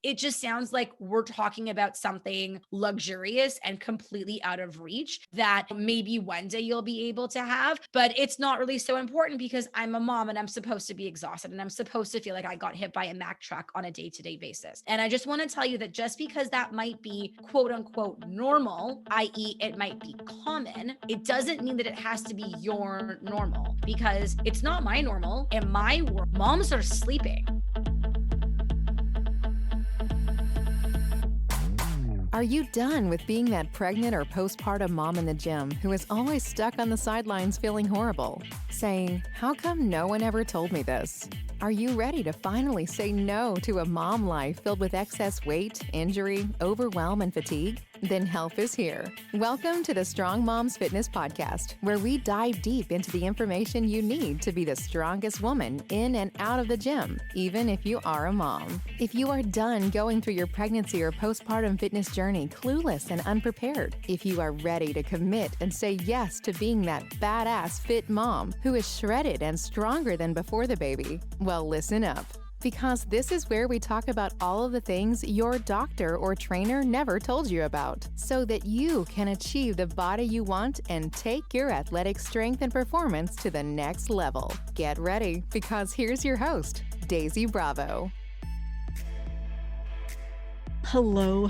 it just sounds like we're talking about something luxurious and completely out of reach that maybe one day you'll be able to have, but it's not really so important because I'm a mom and I'm supposed to be exhausted and I'm supposed to feel like I got hit by a Mack truck on a day-to-day basis. And I just want to tell you that just because that might be quote unquote normal, i.e., it might be common, it doesn't mean that it has to be your normal, because it's not my normal. In my world, moms are sleeping. Are you done with being that pregnant or postpartum mom in the gym who is always stuck on the sidelines feeling horrible, saying, "How come no one ever told me this?" Are you ready to finally say no to a mom life filled with excess weight, injury, overwhelm, and fatigue? Then help is here. Welcome to the Strong Moms Fitness Podcast, where we dive deep into the information you need to be the strongest woman in and out of the gym, even if you are a mom. If you are done going through your pregnancy or postpartum fitness journey clueless and unprepared, if you are ready to commit and say yes to being that badass fit mom who is shredded and stronger than before the baby, well, listen up. Because this is where we talk about all of the things your doctor or trainer never told you about, so that you can achieve the body you want and take your athletic strength and performance to the next level. Get ready, because here's your host, Daisy Bravo. Hello.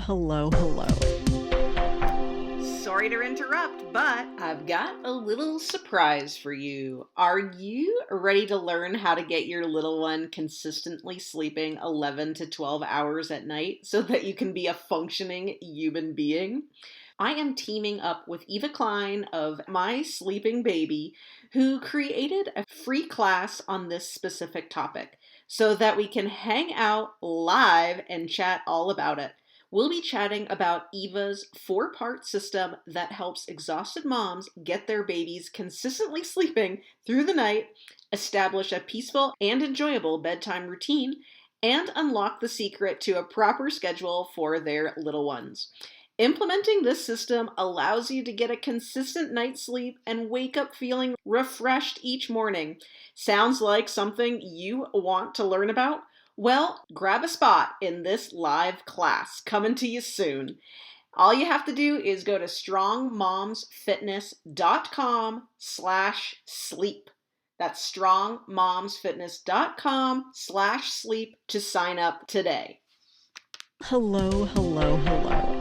Sorry to interrupt, but I've got a little surprise for you. Are you ready to learn how to get your little one consistently sleeping 11 to 12 hours at night so that you can be a functioning human being? I am teaming up with Eva Klein of My Sleeping Baby, who created a free class on this specific topic so that we can hang out live and chat all about it. We'll be chatting about Eva's 4-part system that helps exhausted moms get their babies consistently sleeping through the night, establish a peaceful and enjoyable bedtime routine, and unlock the secret to a proper schedule for their little ones. Implementing this system allows you to get a consistent night's sleep and wake up feeling refreshed each morning. Sounds like something you want to learn about? Well, grab a spot in this live class coming to you soon. All you have to do is go to strongmomsfitness.com/sleep. That's strongmomsfitness.com/sleep to sign up today. Hello,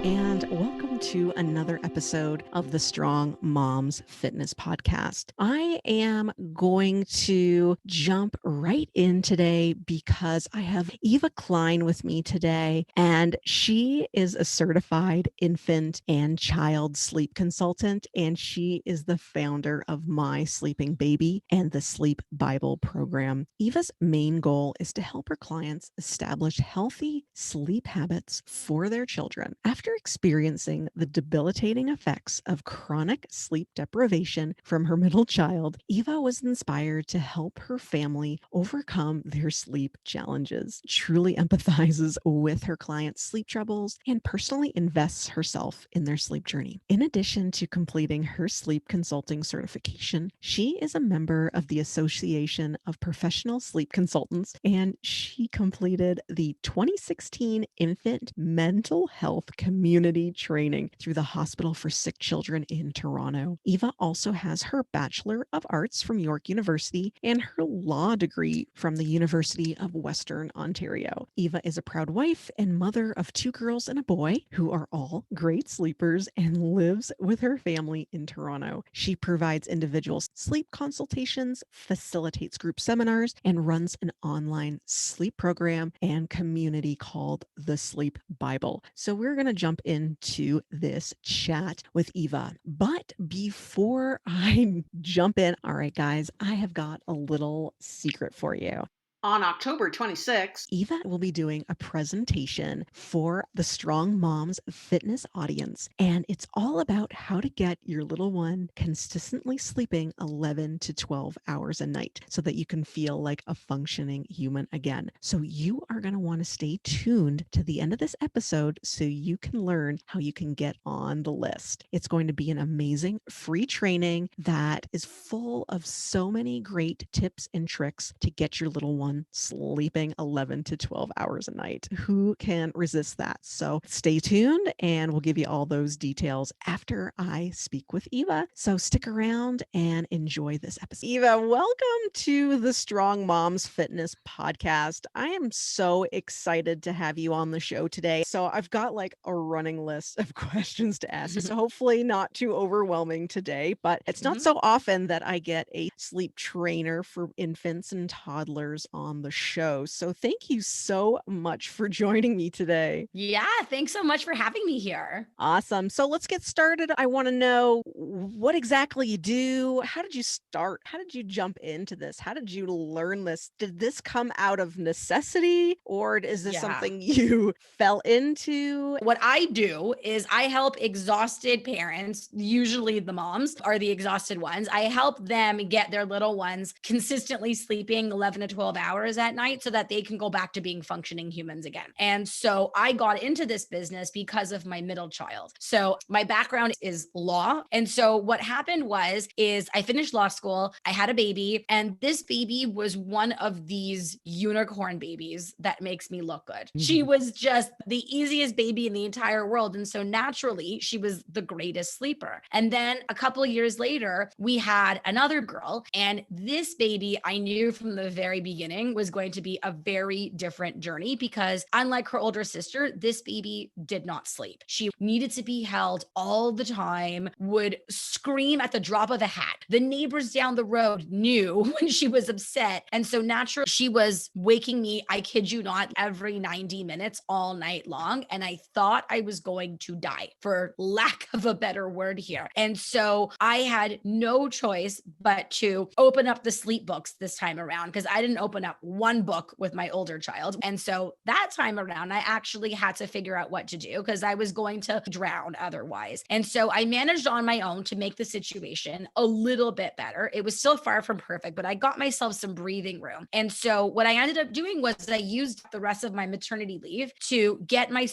and welcome to another episode of the Strong Moms Fitness Podcast. I am going to jump right in today because I have Eva Klein with me today, and she is a certified infant and child sleep consultant, and she is the founder of My Sleeping Baby and the Sleep Bible program. Eva's main goal is to help her clients establish healthy sleep habits for their children. After experiencing the debilitating effects of chronic sleep deprivation from her middle child, Eva was inspired to help her family overcome their sleep challenges, truly empathizes with her clients' sleep troubles, and personally invests herself in their sleep journey. In addition to completing her sleep consulting certification, she is a member of the Association of Professional Sleep Consultants, and she completed the 2016 Infant Mental Health Community Training through the Hospital for Sick Children in Toronto. Eva also has her Bachelor of Arts from York University and her law degree from the University of Western Ontario. Eva is a proud wife and mother of 2 girls and a boy who are all great sleepers and lives with her family in Toronto. She provides individual sleep consultations, facilitates group seminars, and runs an online sleep program and community called the Sleep Bible. So we're going to jump into this chat with Eva. But before I jump in, all right, guys, I have got a little secret for you. On October 26th, Eva will be doing a presentation for the Strong Moms Fitness audience, and it's all about how to get your little one consistently sleeping 11 to 12 hours a night so that you can feel like a functioning human again. So you are going to want to stay tuned to the end of this episode so you can learn how you can get on the list. It's going to be an amazing free training that is full of so many great tips and tricks to get your little one on sleeping 11 to 12 hours a night. Who can resist that? So stay tuned and we'll give you all those details after I speak with Eva. So stick around and enjoy this episode. Eva, welcome to the Strong Moms Fitness Podcast. I am so excited to have you on the show today. So I've got like a running list of questions to ask you. So hopefully not too overwhelming today, but it's not so often that I get a sleep trainer for infants and toddlers on the show. So thank you so much for joining me today. Yeah, thanks so much for having me here. Awesome. So let's get started. I want to know what exactly you do. How did you start? How did you jump into this? How did you learn this? Did this come out of necessity or is this something you fell into? What I do is I help exhausted parents, usually the moms are the exhausted ones. I help them get their little ones consistently sleeping 11 to 12 hours at night so that they can go back to being functioning humans again. And so I got into this business because of my middle child. So my background is law. And so what happened is I finished law school, I had a baby, and this baby was one of these unicorn babies that makes me look good. She was just the easiest baby in the entire world. And so naturally, she was the greatest sleeper. And then a couple of years later, we had another girl. And this baby, I knew from the very beginning was going to be a very different journey because unlike her older sister, this baby did not sleep. She needed to be held all the time, would scream at the drop of a hat. The neighbors down the road knew when she was upset. And so naturally, she was waking me, I kid you not, every 90 minutes all night long. And I thought I was going to die, for lack of a better word here. And so I had no choice but to open up the sleep books this time around because I didn't open up one book with my older child. And so that time around, I actually had to figure out what to do because I was going to drown otherwise. And so I managed on my own to make the situation a little bit better. It was still far from perfect, but I got myself some breathing room. And so what I ended up doing was I used the rest of my maternity leave to get my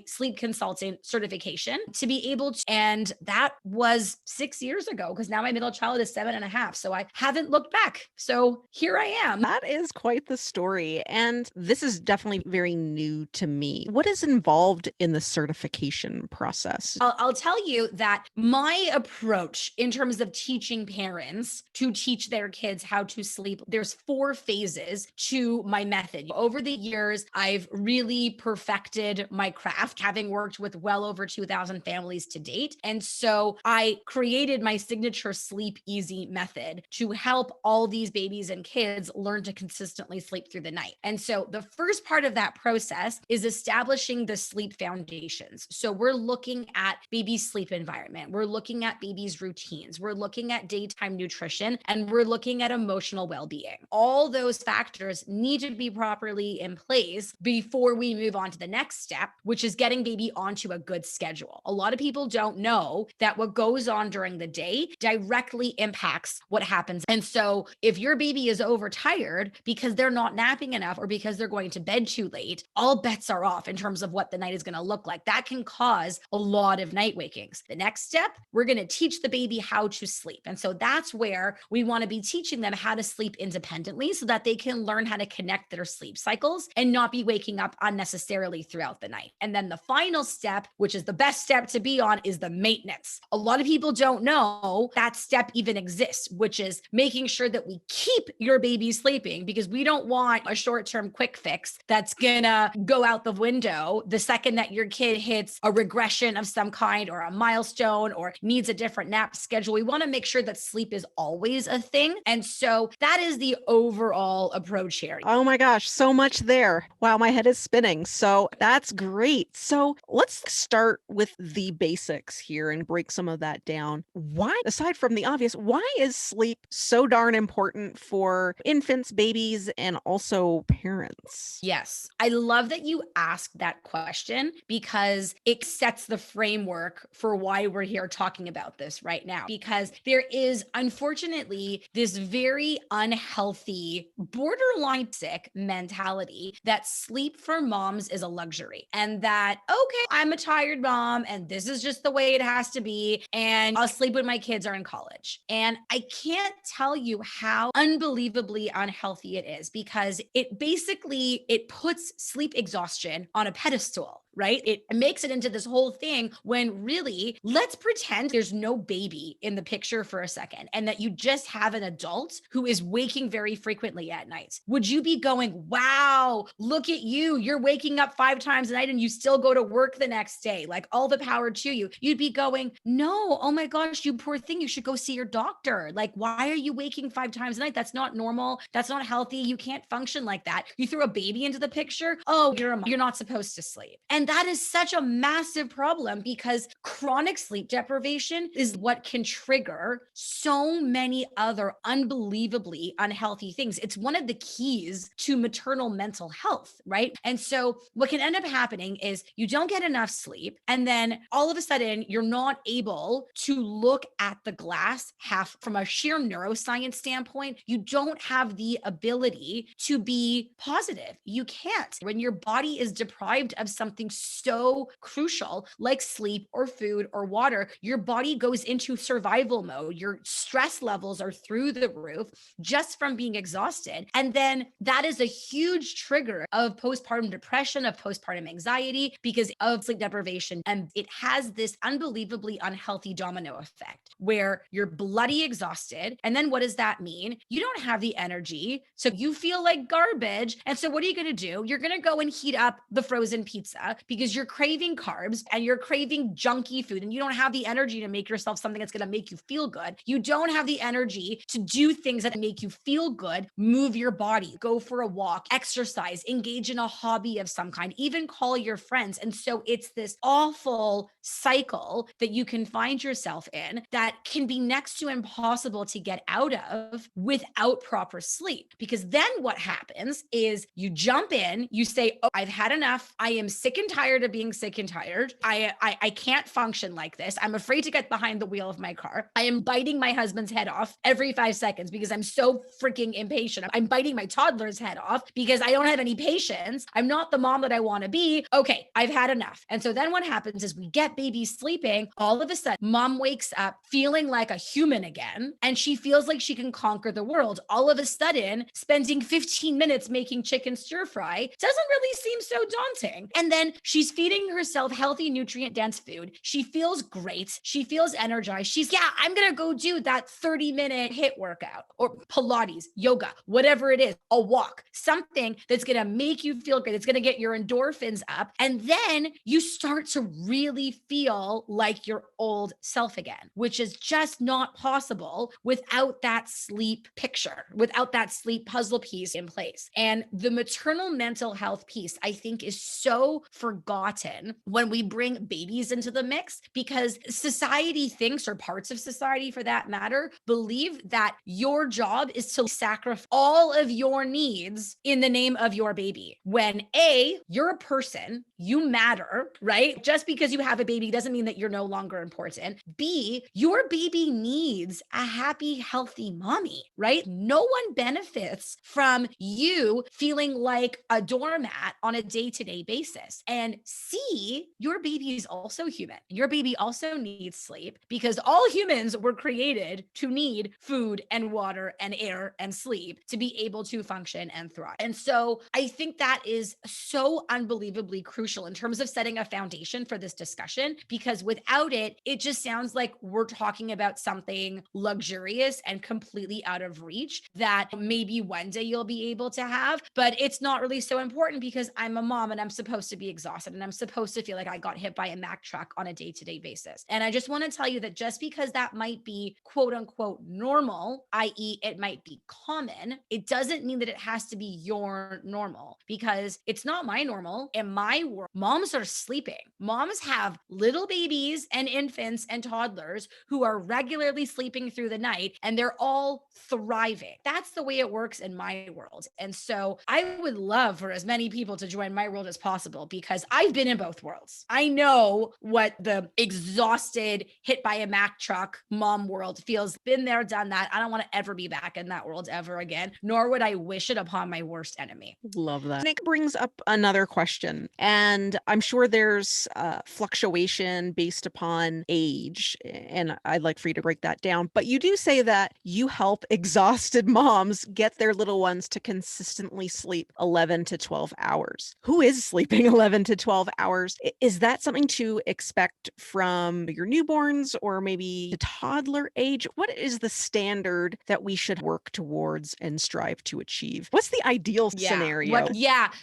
sleep consultant certification to be able to, and that was 6 years ago because now my middle child is 7.5. So I haven't looked back. So here I am. That is quite the story. And this is definitely very new to me. What is involved in the certification process? I'll tell you that my approach in terms of teaching parents to teach their kids how to sleep, there's 4 phases to my method. Over the years, I've really perfected my craft, having worked with well over 2,000 families to date. And so I created my signature Sleep Easy method to help all these babies and kids learn to consistently sleep through the night. And so the first part of that process is establishing the sleep foundations. So we're looking at baby's sleep environment. We're looking at baby's routines. We're looking at daytime nutrition, and we're looking at emotional well-being. All those factors need to be properly in place before we move on to the next step, which is getting baby onto a good schedule. A lot of people don't know that what goes on during the day directly impacts what happens. And so if your baby is overtired because they're not napping enough or because they're going to bed too late, all bets are off in terms of what the night is going to look like. That can cause a lot of night wakings. The next step, we're going to teach the baby how to sleep. And so that's where we want to be teaching them how to sleep independently so that they can learn how to connect their sleep cycles and not be waking up unnecessarily throughout the night. And then the final step, which is the best step to be on, is the maintenance. A lot of people don't know that step even exists, which is making sure that we keep your baby sleeping because we don't want a short-term quick fix that's gonna go out the window the second that your kid hits a regression of some kind or a milestone or needs a different nap schedule. We want to make sure that sleep is always a thing. And so that is the overall approach here. Oh my gosh, so much there. Wow, my head is spinning. So that's great. So let's start with the basics here and break some of that down. Why, aside from the obvious, why is sleep so darn important for infants, babies, and also parents? Yes, I love that you asked that question because it sets the framework for why we're here talking about this right now. Because there is, unfortunately, this very unhealthy, borderline sick mentality that sleep for moms is a luxury and that, okay, I'm a tired mom and this is just the way it has to be. And I'll sleep when my kids are in college. And I can't tell you how unbelievably unhealthy unhealthy it is, because it puts sleep exhaustion on a pedestal, right? It makes it into this whole thing when really, let's pretend there's no baby in the picture for a second and that you just have an adult who is waking very frequently at night. Would you be going, wow, look at you, you're waking up 5 times a night and you still go to work the next day, like all the power to you? You'd be going, no, oh my gosh, you poor thing, you should go see your doctor. Like, why are you waking 5 times a night? That's not normal. That's not healthy. You can't function like that. You throw a baby into the picture. Oh, you're not supposed to sleep. And that is such a massive problem, because chronic sleep deprivation is what can trigger so many other unbelievably unhealthy things. It's one of the keys to maternal mental health, right? And so what can end up happening is you don't get enough sleep, and then all of a sudden you're not able to look at the glass half. From a sheer neuroscience standpoint, you don't have the ability to be positive. You can't. When your body is deprived of something so crucial like sleep or food or water, your body goes into survival mode. Your stress levels are through the roof just from being exhausted. And then that is a huge trigger of postpartum depression, of postpartum anxiety, because of sleep deprivation. And it has this unbelievably unhealthy domino effect where you're bloody exhausted. And then what does that mean? You don't have the energy. So you feel like garbage. And so what are you going to do? You're going to go and heat up the frozen pizza because you're craving carbs and you're craving junky food, and you don't have the energy to make yourself something that's going to make you feel good. You don't have the energy to do things that make you feel good, move your body, go for a walk, exercise, engage in a hobby of some kind, even call your friends. And so it's this awful cycle that you can find yourself in that can be next to impossible to get out of without proper sleep. Because then what happens is you jump in, you say, oh, I've had enough. I am sick and tired of being sick and tired. I can't function like this. I'm afraid to get behind the wheel of my car. I am biting my husband's head off every 5 seconds because I'm so freaking impatient. I'm biting my toddler's head off because I don't have any patience. I'm not the mom that I want to be. Okay, I've had enough. And so then what happens is we get baby sleeping. All of a sudden, mom wakes up feeling like a human again, and she feels like she can conquer the world. All of a sudden, spending 15 minutes making chicken stir fry doesn't really seem so daunting. And then she's feeding herself healthy, nutrient-dense food. She feels great. She feels energized. I'm going to go do that 30-minute HIIT workout or Pilates, yoga, whatever it is, a walk, something that's going to make you feel good. It's going to get your endorphins up. And then you start to really feel like your old self again, which is just not possible without that sleep picture, without that sleep puzzle piece in place. And the maternal mental health piece, I think, is so forgotten when we bring babies into the mix, because society thinks, or parts of society for that matter, believe that your job is to sacrifice all of your needs in the name of your baby. When A, you're a person, you matter, right? Just because you have a baby doesn't mean that you're no longer important. B, your baby needs a happy, healthy mommy, right? No one benefits from you feeling like a doormat on a day-to-day basis. And C, your baby is also human. Your baby also needs sleep, because all humans were created to need food and water and air and sleep to be able to function and thrive. And so I think that is so unbelievably crucial in terms of setting a foundation for this discussion, because without it, it just sounds like we're talking about something luxurious and completely out of reach that maybe one day you'll be able to have, but it's not really so important because I'm a mom and I'm supposed to be exhausted and I'm supposed to feel like I got hit by a Mack truck on a day-to-day basis. And I just want to tell you that just because that might be quote unquote normal, i.e. it might be common, it doesn't mean that it has to be your normal, because it's not my normal. In my world, moms are sleeping. Moms have little babies and infants and toddlers who are regularly sleeping through the night, and they're all thriving. That's the way it works in my world. And so I would love for as many people to join my world as possible, because because I've been in both worlds. I know what the exhausted, hit by a Mack truck mom world feels. Been there, done that. I don't want to ever be back in that world ever again, nor would I wish it upon my worst enemy. Love that. Nick brings up another question, and I'm sure there's fluctuation based upon age, and I'd like for you to break that down. But you do say that you help exhausted moms get their little ones to consistently sleep 11 to 12 hours. Who is sleeping 11 to 12 hours? Is that something to expect from your newborns or maybe the toddler age? What is the standard that we should work towards and strive to achieve? What's the ideal scenario?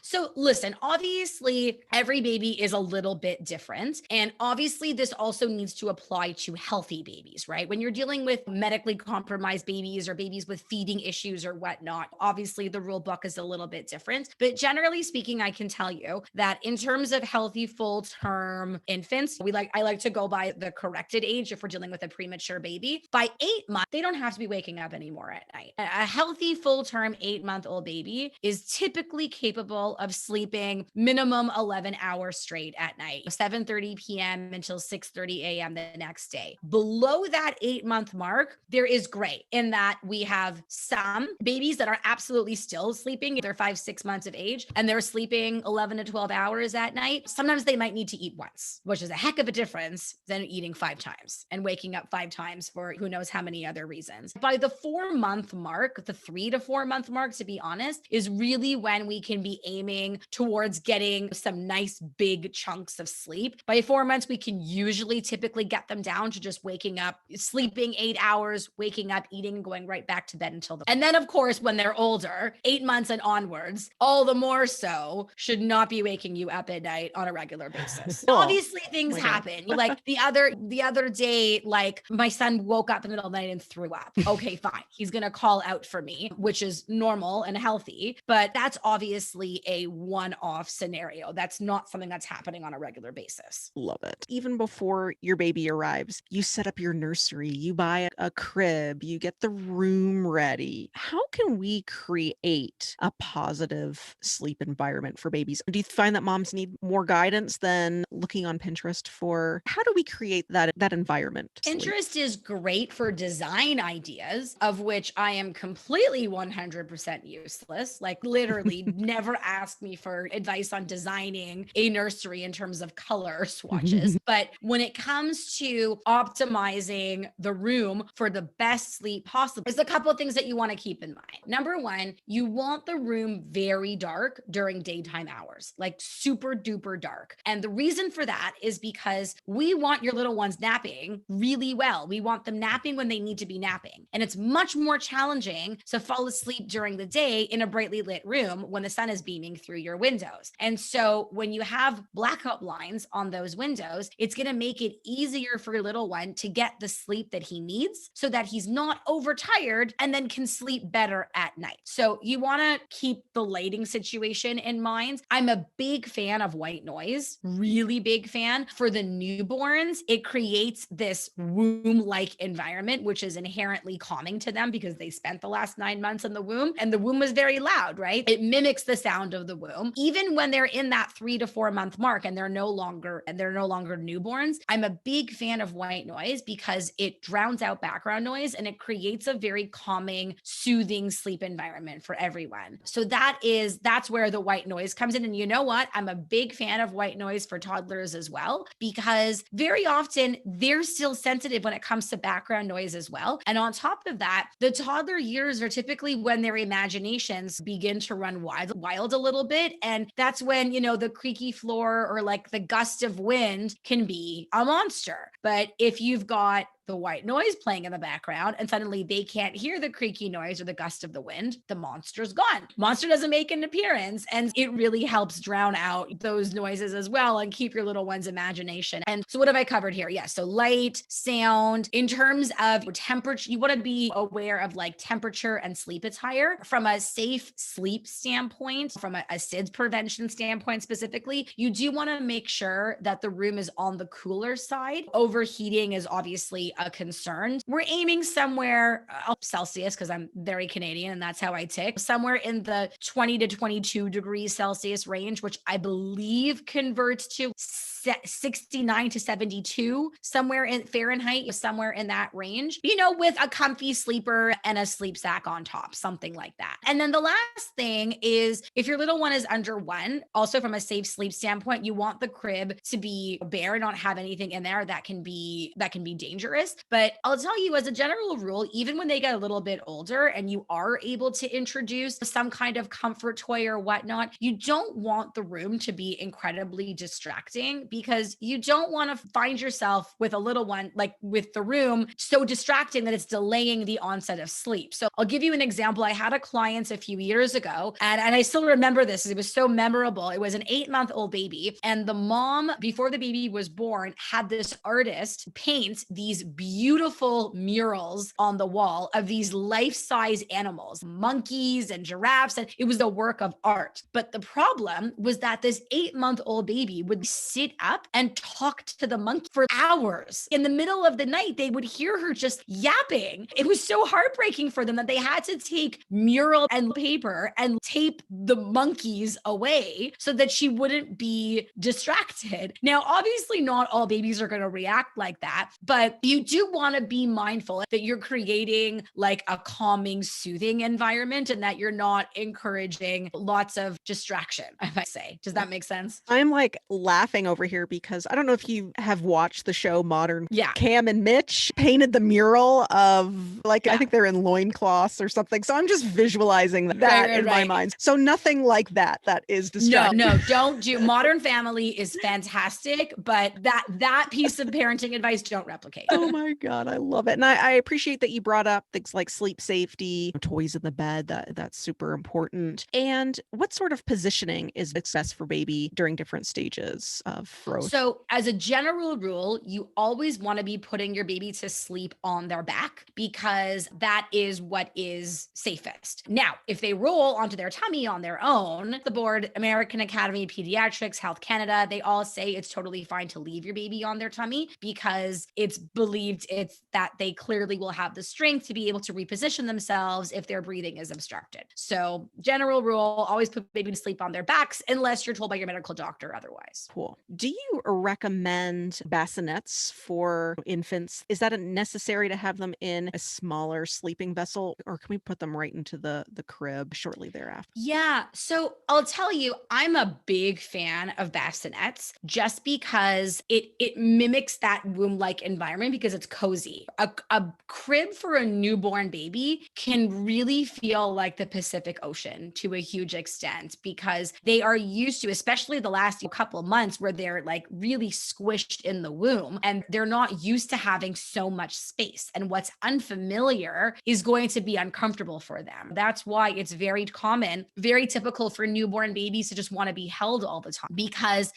So listen, obviously every baby is a little bit different. And obviously this also needs to apply to healthy babies, right? When you're dealing with medically compromised babies or babies with feeding issues or whatnot, obviously the rule book is a little bit different. But generally speaking, I can tell you that in terms of healthy full-term infants, I like to go by the corrected age if we're dealing with a premature baby. By 8 months, they don't have to be waking up anymore at night. A healthy full-term 8-month-old baby is typically capable of sleeping minimum 11 hours straight at night, 7:30 p.m. until 6:30 a.m. the next day. Below that 8-month mark, there is gray in that we have some babies that are absolutely still sleeping. They're 5-6 months of age and they're sleeping 11 to 12 hours at night. Sometimes they might need to eat once, which is a heck of a difference than eating 5 times and waking up 5 times for who knows how many other reasons. By the 4-month mark, the 3 to 4 month mark, to be honest, is really when we can be aiming towards getting some nice big chunks of sleep. By 4 months, we can usually typically get them down to just waking up, sleeping 8 hours, waking up, eating, and going right back to bed and then of course, when they're older, 8 months and onwards, all the more so should not be waking you up at night on a regular basis. Obviously things happen. Like the other day, like my son woke up in the middle of the night and threw up. Okay, fine. He's going to call out for me, which is normal and healthy, but that's obviously a one-off scenario. That's not something that's happening on a regular basis. Love it. Even before your baby arrives, you set up your nursery, you buy a crib, you get the room ready. How can we create a positive sleep environment for babies? Do you find that moms need more guidance than looking on Pinterest for how do we create that environment? Pinterest is great for design ideas, of which I am completely 100% useless. Like literally never asked me for advice on designing a nursery in terms of color swatches. But when it comes to optimizing the room for the best sleep possible, there's a couple of things that you want to keep in mind. Number one, you want the room very dark during daytime hours, like super duper dark. And the reason for that is because we want your little ones napping really well. We want them napping when they need to be napping. And it's much more challenging to fall asleep during the day in a brightly lit room when the sun is beaming through your windows. And so when you have blackout blinds on those windows, it's going to make it easier for your little one to get the sleep that he needs so that he's not overtired and then can sleep better at night. So you want to keep the lighting situation in mind. I'm a big fan of white noise, really big fan. For the newborns, it creates this womb-like environment, which is inherently calming to them because they spent the last 9 months in the womb and the womb was very loud, right? It mimics the sound of the womb. Even when they're in that 3 to 4 month mark and they're no longer newborns, I'm a big fan of white noise because it drowns out background noise and it creates a very calming, soothing sleep environment for everyone. So that's where the white noise comes in. And you know what? I'm a big fan of white noise for toddlers as well, because very often they're still sensitive when it comes to background noise as well. And on top of that, the toddler years are typically when their imaginations begin to run wild a little bit. And that's when, the creaky floor or like the gust of wind can be a monster. But if you've got the white noise playing in the background and suddenly they can't hear the creaky noise or the gust of the wind, the monster's gone. Monster doesn't make an appearance, and it really helps drown out those noises as well and keep your little one's imagination. And so what have I covered here? Yes. So light, sound. In terms of temperature, you want to be aware of like temperature and sleep attire from a safe sleep standpoint, from a SIDS prevention standpoint specifically. You do want to make sure that the room is on the cooler side. Overheating is obviously a concern. We're aiming somewhere Celsius, because I'm very Canadian and that's how I tick, somewhere in the 20 to 22 degrees Celsius range, which I believe converts to 69 to 72, somewhere in Fahrenheit, somewhere in that range, with a comfy sleeper and a sleep sack on top, something like that. And then the last thing is, if your little one is under 1, also from a safe sleep standpoint, you want the crib to be bare, not have anything in there that can be dangerous. But I'll tell you, as a general rule, even when they get a little bit older and you are able to introduce some kind of comfort toy or whatnot, you don't want the room to be incredibly distracting, because you don't want to find yourself with a little one, like with the room so distracting that it's delaying the onset of sleep. So I'll give you an example. I had a client a few years ago, and I still remember this. It was so memorable. It was an 8-month-old baby, and the mom, before the baby was born, had this artist paint these beautiful murals on the wall of these life-size animals, monkeys and giraffes, and it was a work of art. But the problem was that this 8-month-old baby would sit up and talk to the monkey for hours. In the middle of the night, they would hear her just yapping. It was so heartbreaking for them that they had to take mural and paper and tape the monkeys away so that she wouldn't be distracted. Now, obviously, not all babies are going to react like that, but you do want to be mindful that you're creating like a calming, soothing environment and that you're not encouraging lots of distraction, I might say. Does that make sense? I'm like laughing over here because I don't know if you have watched the show Modern. Yeah. Cam and Mitch painted the mural of I think they're in loincloths or something. So I'm just visualizing that in my mind. So nothing like that is distracting. No, don't do. Modern Family is fantastic, but that piece of parenting advice, don't replicate. Oh my God, I love it. And I appreciate that you brought up things like sleep safety, toys in the bed. That's super important. And what sort of positioning is best for baby during different stages of growth? So as a general rule, you always want to be putting your baby to sleep on their back, because that is what is safest. Now, if they roll onto their tummy on their own, the board, American Academy of Pediatrics, Health Canada, they all say it's totally fine to leave your baby on their tummy, because it's believed that they clearly will have the strength to be able to reposition themselves if their breathing is obstructed. So general rule, always put baby to sleep on their backs unless you're told by your medical doctor otherwise. Cool. Do you recommend bassinets for infants? Is that necessary to have them in a smaller sleeping vessel, or can we put them right into the crib shortly thereafter? Yeah. So I'll tell you, I'm a big fan of bassinets just because it mimics that womb-like environment, because it's cozy. A crib for a newborn baby can really feel like the Pacific Ocean to a huge extent, because they are used to, especially the last couple of months where they're like really squished in the womb, and they're not used to having so much space. And what's unfamiliar is going to be uncomfortable for them. That's why it's very common, very typical for newborn babies to just want to be held all the time, because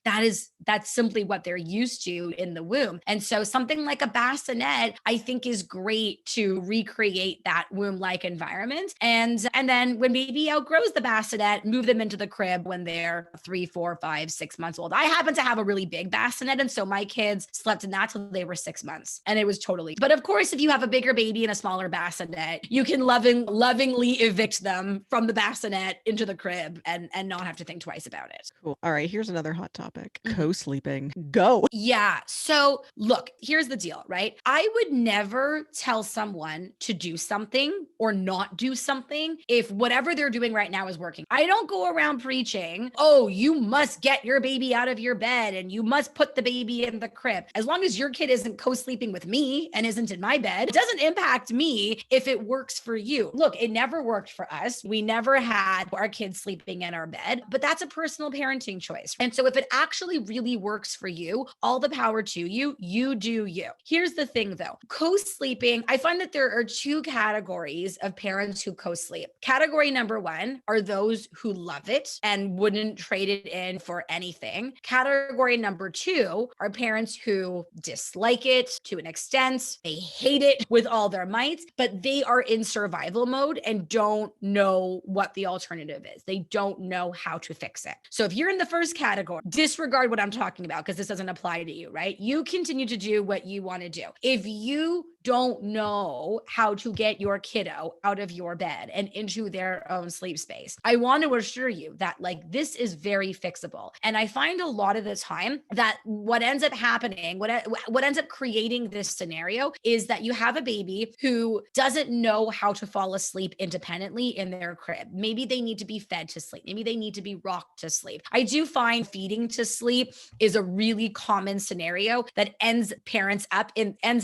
that's simply what they're used to in the womb. And so something like a bassinet, I think, is great to recreate that womb-like environment. And then when baby outgrows the bassinet, move them into the crib when they're 3, 4, 5, 6 months old. I happen to have a really big bassinet, and so my kids slept in that till they were 6 months, and it was totally. But of course, if you have a bigger baby and a smaller bassinet, you can lovingly evict them from the bassinet into the crib and not have to think twice about it. Cool. All right, here's another hot topic. Co-sleeping. Go. Yeah. So look, here's the deal, right? I would never tell someone to do something or not do something if whatever they're doing right now is working. I don't go around preaching, oh, you must get your baby out of your bed and you must put the baby in the crib. As long as your kid isn't co-sleeping with me and isn't in my bed, it doesn't impact me if it works for you. Look, it never worked for us. We never had our kids sleeping in our bed, but that's a personal parenting choice. And so if it actually really works for you, all the power to you, you do you. Here's the thing though, co-sleeping, I find that there are 2 categories of parents who co-sleep. Category number 1 are those who love it and wouldn't trade it in for anything. Category number 2 are parents who dislike it to an extent. They hate it with all their might, but they are in survival mode and don't know what the alternative is. They don't know how to fix it. So if you're in the first category, disregard what I'm talking about because this doesn't apply to you, right? You continue to do what you want to do. If you don't know how to get your kiddo out of your bed and into their own sleep space. I want to assure you that like this is very fixable. And I find a lot of the time that what ends up happening, what ends up creating this scenario is that you have a baby who doesn't know how to fall asleep independently in their crib. Maybe they need to be fed to sleep. Maybe they need to be rocked to sleep. I do find feeding to sleep is a really common scenario that ends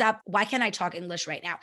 up, why can't I talk English right now?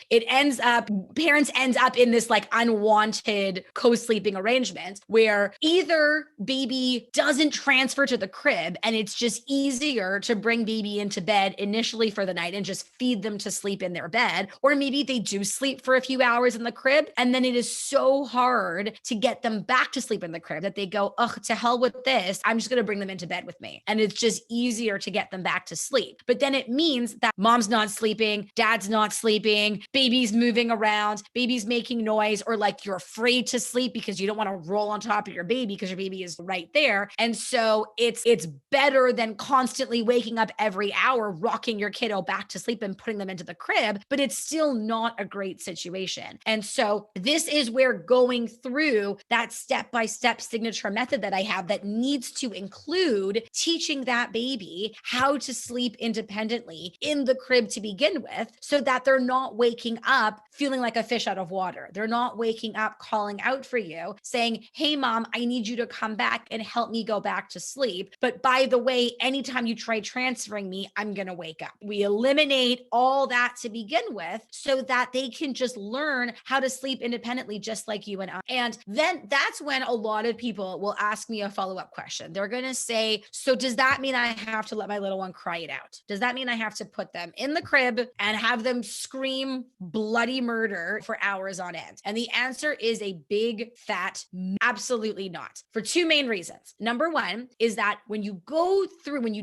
Parents ends up in this like unwanted co-sleeping arrangement where either baby doesn't transfer to the crib and it's just easier to bring baby into bed initially for the night and just feed them to sleep in their bed, or maybe they do sleep for a few hours in the crib and then it is so hard to get them back to sleep in the crib that they go, ugh, to hell with this, I'm just going to bring them into bed with me. And it's just easier to get them back to sleep. But then it means that mom's not sleeping, dad's not sleeping, baby's moving around, baby's making noise, or like you're afraid to sleep because you don't want to roll on top of your baby because your baby is right there. And so it's better than constantly waking up every hour, rocking your kiddo back to sleep and putting them into the crib, but it's still not a great situation. And so this is where going through that step-by-step signature method that I have that needs to include teaching that baby how to sleep independently in the crib to begin with, so that they're not waking up feeling like a fish out of water. They're not waking up calling out for you saying, hey mom, I need you to come back and help me go back to sleep. But by the way, anytime you try transferring me, I'm going to wake up. We eliminate all that to begin with so that they can just learn how to sleep independently, just like you and I. And then that's when a lot of people will ask me a follow-up question. They're going to say, so does that mean I have to let my little one cry it out? Does that mean I have to put them in the crib and have them scream bloody murder for hours on end? And the answer is a big fat absolutely not, for two main reasons. Number one is that when you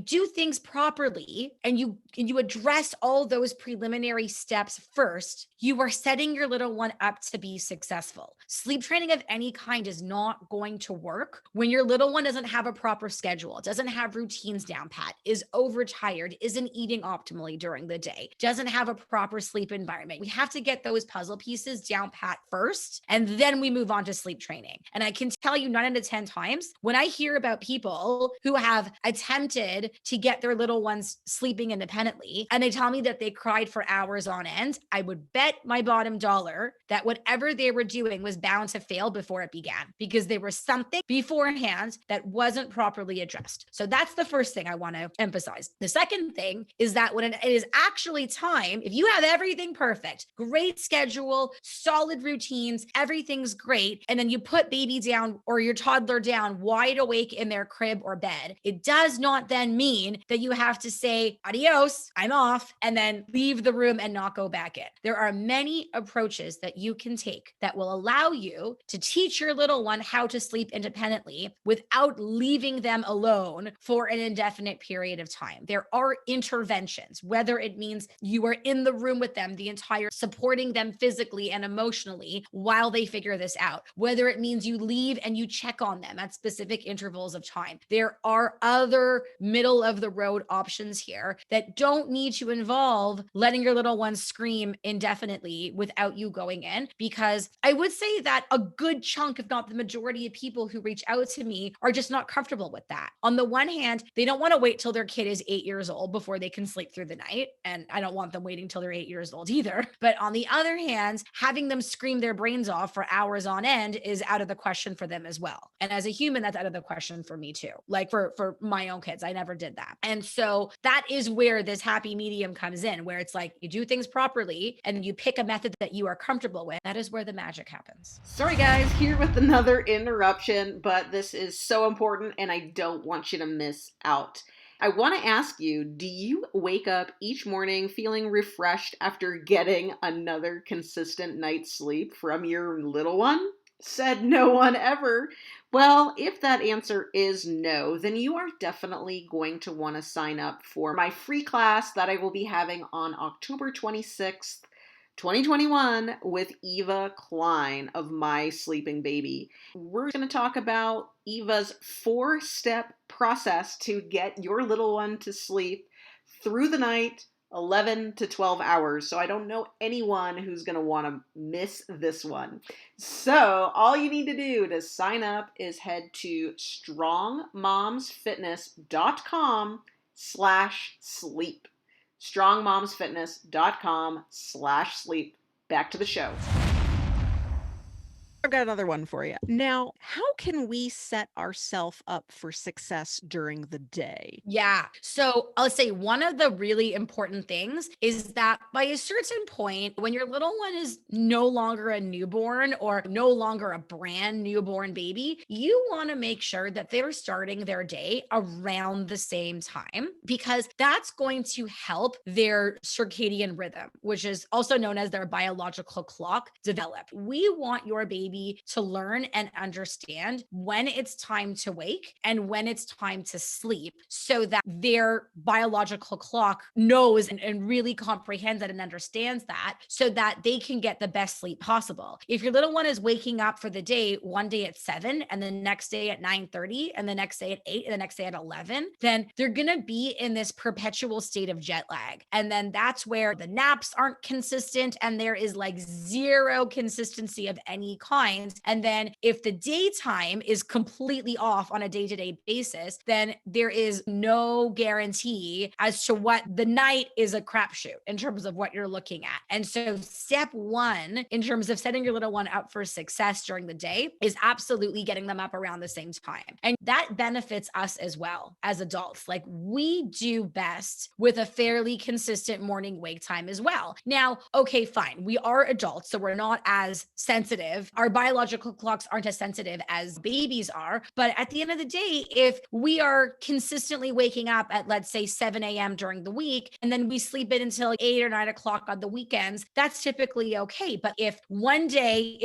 do things properly and you address all those preliminary steps first, you are setting your little one up to be successful. Sleep training of any kind is not going to work when your little one doesn't have a proper schedule, doesn't have routines down pat, is overtired, isn't eating optimally during the day, doesn't have a proper sleep environment. We have to get those puzzle pieces down pat first, and then we move on to sleep training. And I can tell you 9 out of 10 times when I hear about people who have attempted to get their little ones sleeping independently and they tell me that they cried for hours on end, I would bet my bottom dollar that whatever they were doing was bound to fail before it began, because there was something beforehand that wasn't properly addressed. So that's the first thing I want to emphasize. The second thing is that when it is actually time, if you have everything perfect, great schedule, solid routines, everything's great, and then you put baby down or your toddler down wide awake in their crib or bed, it does not then mean that you have to say, adios, I'm off, and then leave the room and not go back in. There are many approaches that you can take that will allow you to teach your little one how to sleep independently without leaving them alone for an indefinite period of time. There are interventions, whether it means you are in the room with them the entire, supporting them physically and emotionally while they figure this out, whether it means you leave and you check on them at specific intervals of time. There are other middle of the road options here that don't need to involve letting your little one scream indefinitely without you going in, because I would say that a good chunk, if not the majority of people who reach out to me are just not comfortable with that. On the one hand, they don't want to wait till their kid is 8 years old before they can sleep through the night. And I don't want them waiting till they're 8 years old either. But on the other hand, having them scream their brains off for hours on end is out of the question for them as well. And as a human, that's out of the question for me too. Like for my own kids, I never did that. And so that is where this happy medium comes in, where it's like you do things properly and you pick a method that you are comfortable with. That is where the magic happens. Sorry guys, here with another interruption, but this is so important and I don't want you to miss out. I want to ask you, do you wake up each morning feeling refreshed after getting another consistent night's sleep from your little one? Said no one ever. Well, if that answer is no, then you are definitely going to want to sign up for my free class that I will be having on October 26th, 2021 with Eva Klein of My Sleeping Baby. We're going to talk about Eva's 4-step process to get your little one to sleep through the night 11 to 12 hours. So I don't know anyone who's going to want to miss this one. So all you need to do to sign up is head to strongmomsfitness.com/sleep. strongmomsfitness.com/sleep. Back to the show. I've got another one for you. Now, how can we set ourselves up for success during the day? Yeah. So I'll say one of the really important things is that by a certain point, when your little one is no longer a newborn or no longer a brand newborn baby, you want to make sure that they're starting their day around the same time, because that's going to help their circadian rhythm, which is also known as their biological clock, develop. We want your baby to learn and understand when it's time to wake and when it's time to sleep, so that their biological clock knows and really comprehends it and understands that, so that they can get the best sleep possible. If your little one is waking up for the day, one day at 7 and the next day at 9:30 and the next day at 8 and the next day at 11, then they're going to be in this perpetual state of jet lag. And then that's where the naps aren't consistent and there is like zero consistency of any kind. And then if the daytime is completely off on a day-to-day basis, then there is no guarantee as to what the night is, a crapshoot in terms of what you're looking at. And so step one in terms of setting your little one up for success during the day is absolutely getting them up around the same time. And that benefits us as well as adults. Like, we do best with a fairly consistent morning wake time as well. Now, okay, fine. We are adults, so we're not as sensitive. Our biological clocks aren't as sensitive as babies are. But at the end of the day, if we are consistently waking up at, let's say, 7 a.m. during the week, and then we sleep in until 8 or 9 o'clock on the weekends, that's typically okay. But if Monday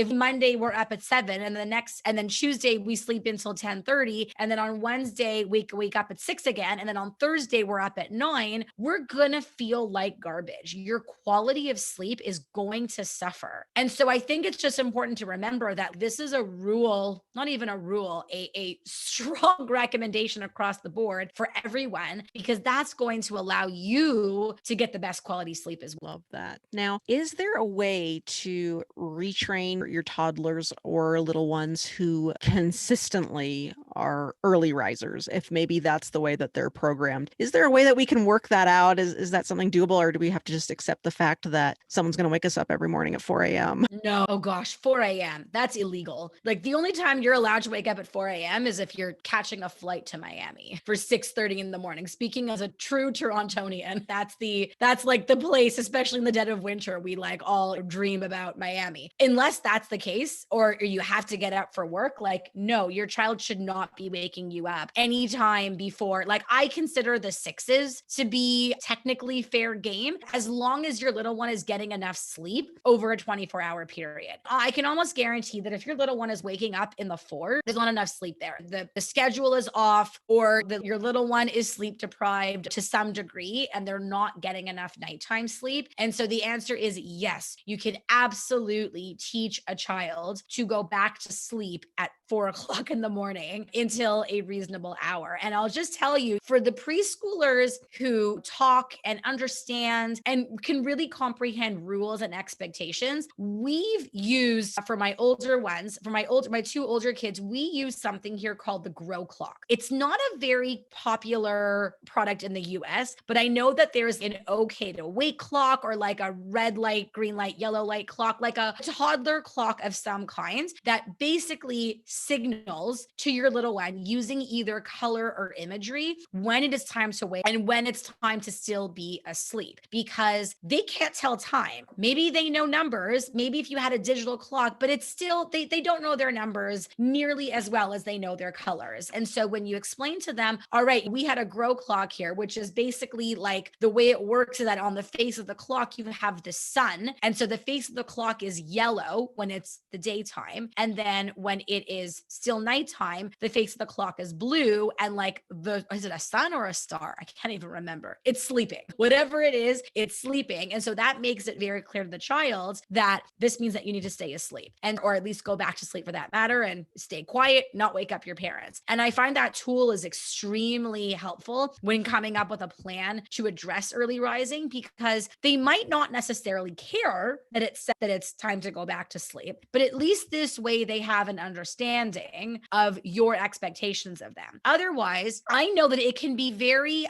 we're up at 7 and then Tuesday we sleep until 10:30, and then on Wednesday we wake up at 6 again, and then on Thursday we're up at 9, we're gonna feel like garbage. Your quality of sleep is going to suffer. And so I think it's just important to remember that this is a rule, not even a rule, a strong recommendation across the board for everyone, because that's going to allow you to get the best quality sleep as well. Love that. Now, is there a way to retrain your toddlers or little ones who consistently are early risers, if maybe that's the way that they're programmed? Is there a way that we can work that out? Is that something doable, or do we have to just accept the fact that someone's going to wake us up every morning at 4 a.m.? No, oh gosh, 4 a.m. That's illegal. Like, the only time you're allowed to wake up at 4 a.m. is if you're catching a flight to Miami for 6:30 in the morning. Speaking as a true Torontonian, that's like the place, especially in the dead of winter, we like all dream about Miami. Unless that's the case, or you have to get up for work, like, no, your child should not be waking you up anytime before. Like, I consider the 6s to be technically fair game, as long as your little one is getting enough sleep over a 24-hour period. I can almost guarantee that if your little one is waking up in the 4s, there's not enough sleep there. The schedule is off, or your little one is sleep deprived to some degree, and they're not getting enough nighttime sleep. And so the answer is yes, you can absolutely teach a child to go back to sleep at 4 o'clock in the morning until a reasonable hour. And I'll just tell you, for the preschoolers who talk and understand and can really comprehend rules and expectations, we've used, for my older ones, for my 2 older kids, we use something here called the Grow Clock. It's not a very popular product in the US, but I know that there's an okay to wake clock, or like a red light, green light, yellow light clock, like a toddler clock of some kinds, that basically signals to your little one using either color or imagery when it is time to wake and when it's time to still be asleep, because they can't tell time. Maybe they know numbers, maybe if you had a digital clock, but it's still, they don't know their numbers nearly as well as they know their colors. And so when you explain to them, all right, we had a Grow Clock here, which is basically like, the way it works is that on the face of the clock, you have the sun. And so the face of the clock is yellow when it's the daytime. And then when it is is still nighttime, the face of the clock is blue, and like is it a sun or a star? I can't even remember. It's sleeping. Whatever it is, it's sleeping. And so that makes it very clear to the child that this means that you need to stay asleep or at least go back to sleep for that matter and stay quiet, not wake up your parents. And I find that tool is extremely helpful when coming up with a plan to address early rising, because they might not necessarily care that it's time to go back to sleep, but at least this way they have an understanding of your expectations of them. Otherwise, I know that it can be very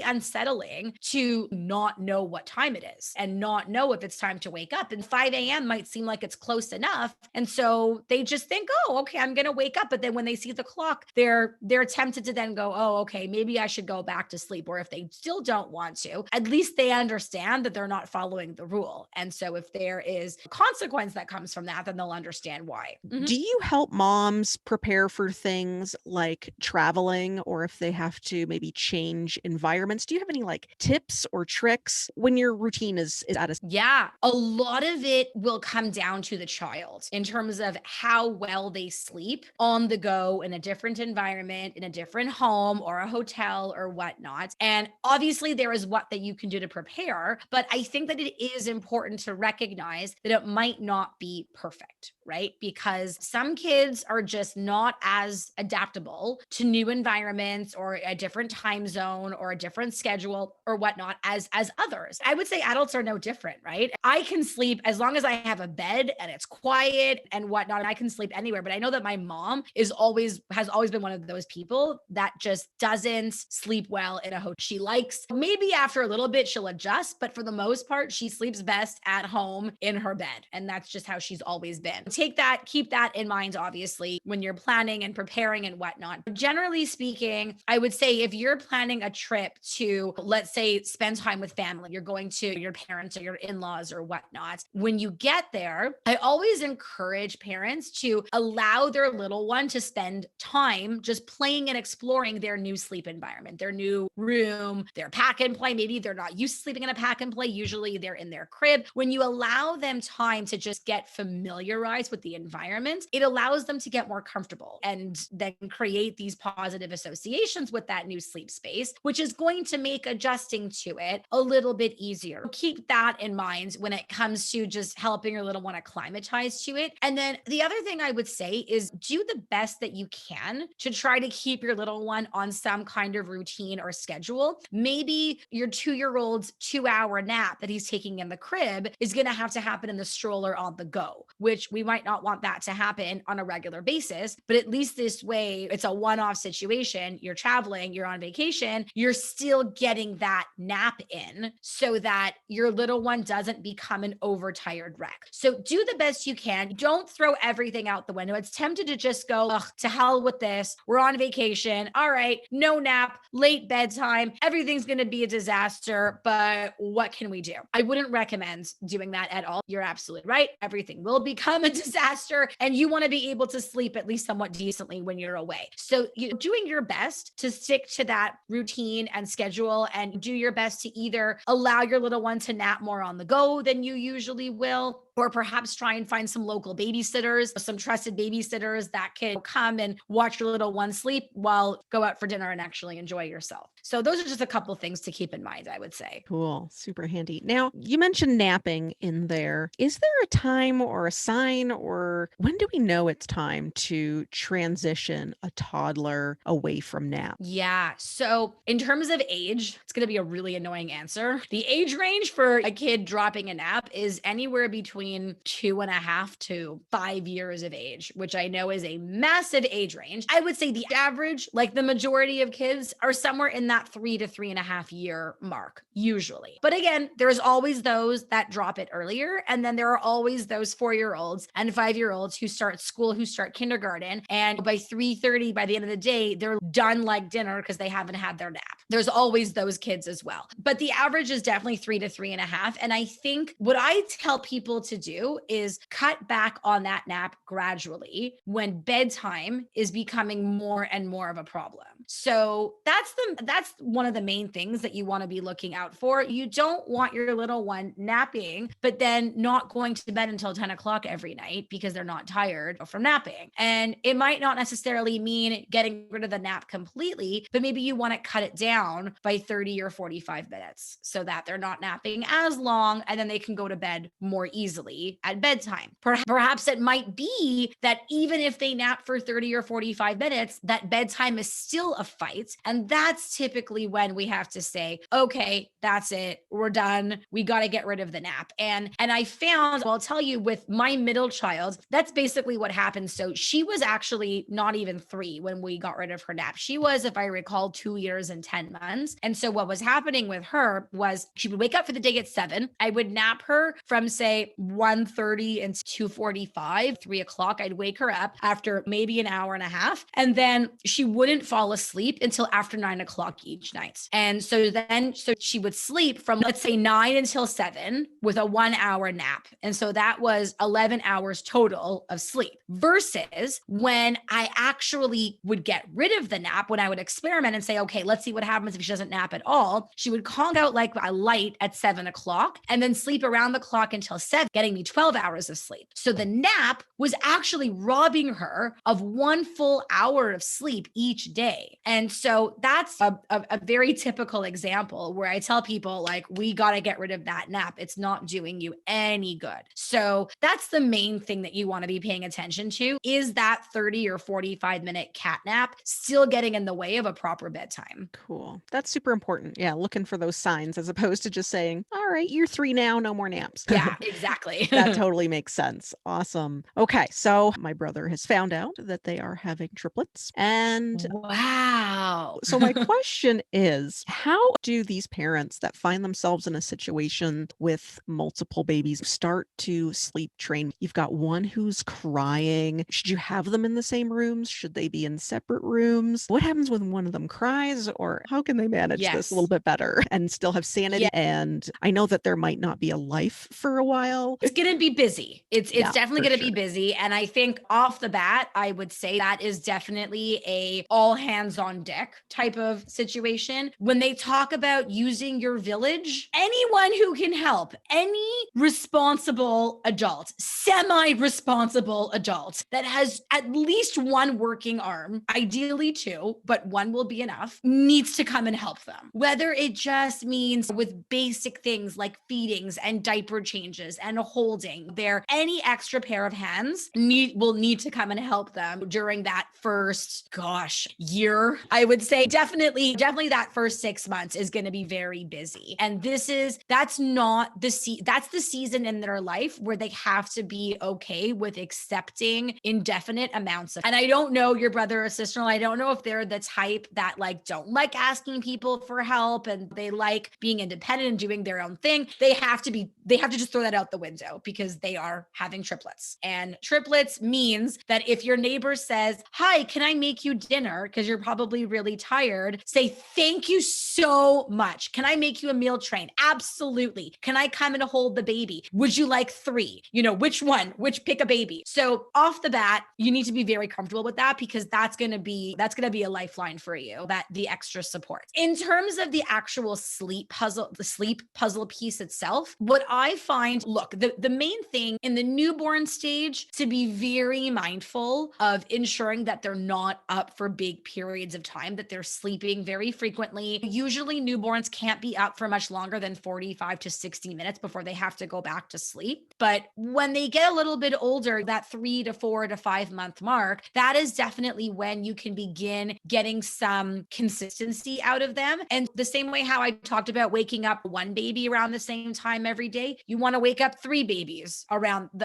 unsettling to not know what time it is and not know if it's time to wake up. And 5 a.m. might seem like it's close enough. And so they just think, oh, okay, I'm going to wake up. But then when they see the clock, they're tempted to then go, oh, okay, maybe I should go back to sleep. Or if they still don't want to, at least they understand that they're not following the rule. And so if there is a consequence that comes from that, then they'll understand why. Mm-hmm. Do you help moms prepare for things like traveling, or if they have to maybe change environments? Do you have any like tips or tricks when your routine is out of? Yeah, a lot of it will come down to the child in terms of how well they sleep on the go in a different environment, in a different home or a hotel or whatnot. And obviously there is what that you can do to prepare, but I think that it is important to recognize that it might not be perfect, right? Because some kids are just not as adaptable to new environments or a different time zone or a different schedule or whatnot as others. I would say adults are no different, right? I can sleep as long as I have a bed and it's quiet and whatnot, and I can sleep anywhere. But I know that my mom has always been one of those people that just doesn't sleep well in a hotel. She likes, maybe after a little bit she'll adjust, but for the most part, she sleeps best at home in her bed. And that's just how she's always been. Keep that in mind, obviously, when you're planning and preparing and whatnot. Generally speaking, I would say if you're planning a trip to, let's say, spend time with family, you're going to your parents or your in-laws or whatnot. When you get there, I always encourage parents to allow their little one to spend time just playing and exploring their new sleep environment, their new room, their pack and play. Maybe they're not used to sleeping in a pack and play. Usually they're in their crib. When you allow them time to just get familiarized with the environment, it allows them to get more comfortable and then create these positive associations with that new sleep space, which is going to make adjusting to it a little bit easier. Keep that in mind when it comes to just helping your little one acclimatize to it. And then the other thing I would say is do the best that you can to try to keep your little one on some kind of routine or schedule. Maybe your 2-year-old's 2-hour nap that he's taking in the crib is going to have to happen in the stroller on the go, which we might not want that to happen on a regular basis, but at least this way it's a one-off situation. You're traveling, you're on vacation, you're still getting that nap in so that your little one doesn't become an overtired wreck. So do the best you can. Don't throw everything out the window. It's tempted to just go, ugh, to hell with this. We're on vacation. All right, no nap, late bedtime. Everything's going to be a disaster, but what can we do? I wouldn't recommend doing that at all. You're absolutely right. Everything will become a disaster, and you want to be able to sleep at least somewhat decently when you're away. So you're doing your best to stick to that routine and schedule, and do your best to either allow your little one to nap more on the go than you usually will, or perhaps try and find some local babysitters, some trusted babysitters that can come and watch your little one sleep while go out for dinner and actually enjoy yourself. So those are just a couple of things to keep in mind, I would say. Cool. Super handy. Now, you mentioned napping in there. Is there a time or a sign, or when do we know it's time to transition a toddler away from nap? Yeah. So in terms of age, it's going to be a really annoying answer. The age range for a kid dropping a nap is anywhere between 2.5 to 5 years of age, which I know is a massive age range. I would say the average, like the majority of kids, are somewhere in that 3 to 3.5 year mark, usually. But again, there's always those that drop it earlier. And then there are always those 4-year-olds and 5-year-olds who start school, who start kindergarten. And by 3:30, by the end of the day, they're done like dinner because they haven't had their nap. There's always those kids as well. But the average is definitely 3 to 3.5. And I think what I tell people to do is cut back on that nap gradually when bedtime is becoming more and more of a problem. So that's one of the main things that you want to be looking out for. You don't want your little one napping, but then not going to bed until 10 o'clock every night because they're not tired from napping. And it might not necessarily mean getting rid of the nap completely, but maybe you want to cut it down by 30 or 45 minutes so that they're not napping as long and then they can go to bed more easily at bedtime. Perhaps it might be that even if they nap for 30 or 45 minutes, that bedtime is still a fight. And that's typically when we have to say, okay, that's it. We're done. We got to get rid of the nap. And I found, well, I'll tell you, with my middle child, that's basically what happened. So she was actually not even 3 when we got rid of her nap. She was, if I recall, 2 years and 10 months. And so what was happening with her was she would wake up for the day at 7. I would nap her from say 1:30 and 2:45, 3 o'clock. I'd wake her up after maybe an hour and a half. And then she wouldn't fall asleep until after 9 o'clock each night. And so she would sleep from, let's say, 9 until 7 with a 1-hour nap. And so that was 11 hours total of sleep, versus when I actually would get rid of the nap, when I would experiment and say, okay, let's see what happens if she doesn't nap at all. She would conk out like a light at 7 o'clock and then sleep around the clock until 7, getting me 12 hours of sleep. So the nap was actually robbing her of 1 full hour of sleep each day. And so that's a very typical example where I tell people, like, we got to get rid of that nap. It's not doing you any good. So that's the main thing that you want to be paying attention to, is that 30 or 45 minute cat nap still getting in the way of a proper bedtime. Cool. That's super important. Yeah. Looking for those signs as opposed to just saying, all right, you're 3 now, no more naps. Yeah, exactly. That totally makes sense. Awesome. Okay. So my brother has found out that they are having triplets. And wow. So my question is, how do these parents that find themselves in a situation with multiple babies start to sleep train? You've got one who's crying. Should you have them in the same rooms? Should they be in separate rooms? What happens when one of them cries? Or how can they manage this a little bit better and still have sanity? And I know that there might not be a life for a while. It's going to be busy. It's definitely going to be busy. And I think off the bat, I would say that is definitely a all hands on deck type of situation. When they talk about using your village, anyone who can help, any responsible adult, semi-responsible adult that has at least one working arm, ideally 2, but 1 will be enough, needs to come and help them. Whether it just means with basic things like feedings and diaper changes and holding, any extra pair of hands will need to come and help them during that first, year. I would say definitely that first 6 months is going to be very busy. And that's the season in their life where they have to be okay with accepting indefinite amounts of, and I don't know your brother or sister-in-law, I don't know if they're the type that don't like asking people for help and they like being independent and doing their own thing. They have to just throw that out the window because they are having triplets. And triplets means that if your neighbor says, hi, can I make you dinner? Because you're probably really tired. Say, thank you so much. Can I make you a meal train? Absolutely. Can I come and hold the baby? Would you like 3? Which one? Pick a baby. So off the bat, you need to be very comfortable with that because that's going to be a lifeline for you, that the extra support. In terms of the actual sleep puzzle piece itself, what I find, look, the main thing in the newborn stage, to be very mindful of ensuring that they're not up for big periods of time, that they're sleeping very frequently. Usually newborns can't be up for much longer than 45 to 60 minutes before they have to go back to sleep. But when they get a little bit older, that 3 to 4 to 5 month mark, that is definitely when you can begin getting some consistency out of them. And the same way how I talked about waking up 1 baby around the same time every day, you want to wake up 3 babies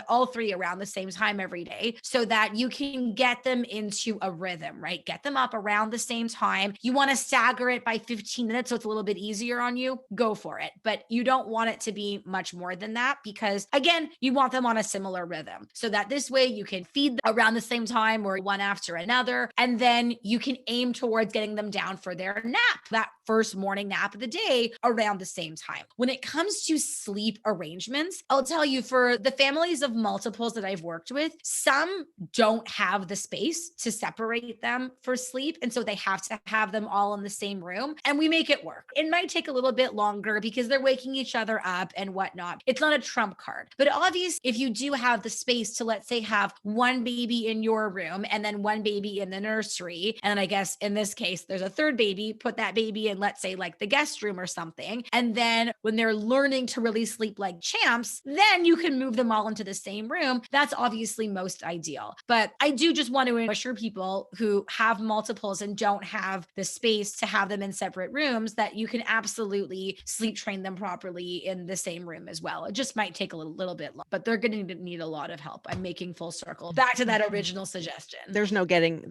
all 3 around the same time every day so that you can get them into a rhythm, right? Get them up around the same time. You want to stagger it by 15 minutes so it's a little bit easier on you, go for it. But you don't want it to be much more than that because, again, you want them on a similar rhythm so that this way you can feed them around the same time or one after another. And then you can aim towards getting them down for their nap that first morning nap of the day around the same time. When it comes to sleep arrangements, I'll tell you, for the families of multiples that I've worked with, some don't have the space to separate them for sleep. And so they have to have them all in the same room, and we make it work. It might take a little bit longer because they're waking each other up and whatnot. It's not a trump card, but obviously if you do have the space to, let's say, have one baby in your room and then one baby in the nursery, and I guess in this case, there's a third baby, put that baby in, let's say, like the guest room or something. And then when they're learning to really sleep like champs, then you can move them all into the same room. That's obviously most ideal. But I do just want to assure people who have multiples and don't have the space to have them in separate rooms that you can absolutely sleep train them properly in the same room as well. It just might take a little bit long, but they're going to need a lot of help. I'm making full circle back to that original suggestion. There's no getting